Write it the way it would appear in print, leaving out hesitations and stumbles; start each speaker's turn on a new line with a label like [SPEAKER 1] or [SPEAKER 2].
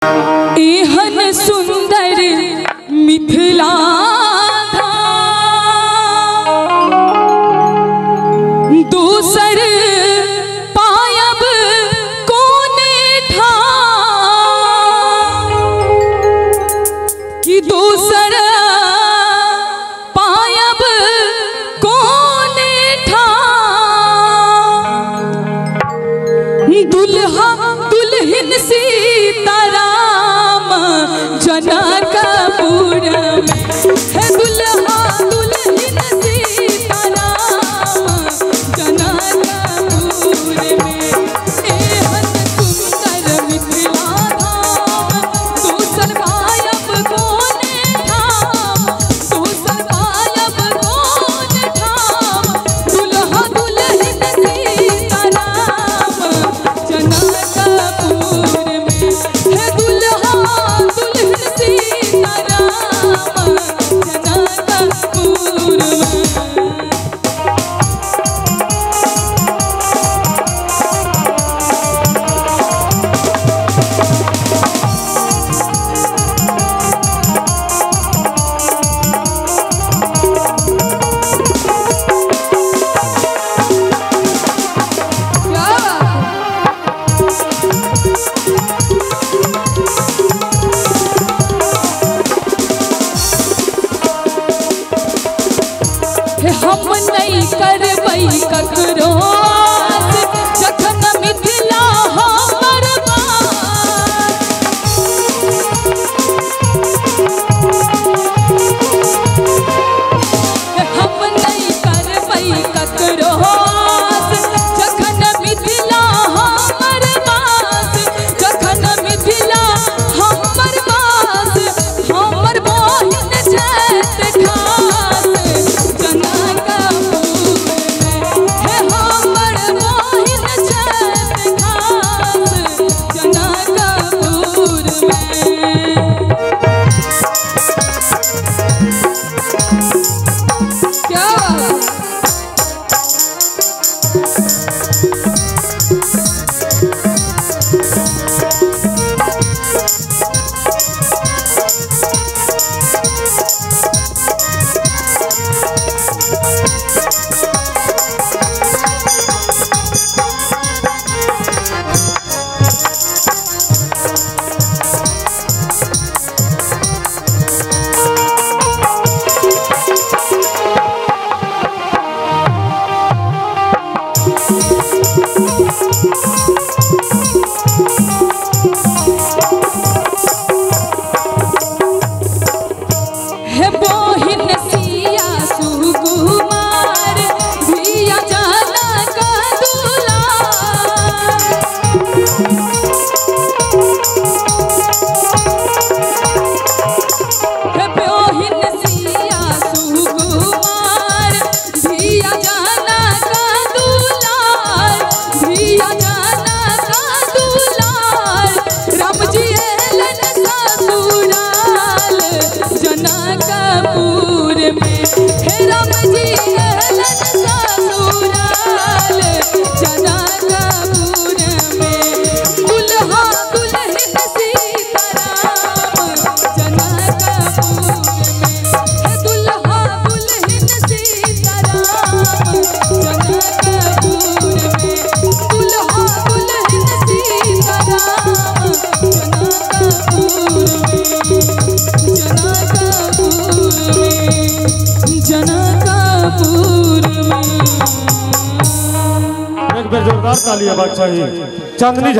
[SPEAKER 1] एहन सुंदर मिथिला दूसर पायब कोने ठाम कि दूसर पायब कोने ठाम दुल्हा दुल्हन सीताराम जनकपुर में है दुल्हा दुल्हन सीताराम जनकपुर में एहन सुंदर मिथिला धाम दूसर पायब कोने ठाम दूसर पायब कोने ठाम दुल्हा दुल्हन सीताराम जनकपुर में है दुल्हा दुल्हन सीताराम जनकपुर में। हम नहीं करबै ककरो जखन मिथिला हमर हम नहीं करबै ककरो जखन मिथिला हमर बास जखन मिथिला हमर बास हमर बहिन छथि खास
[SPEAKER 2] जोरदार तालियां चाहिए। चांदनी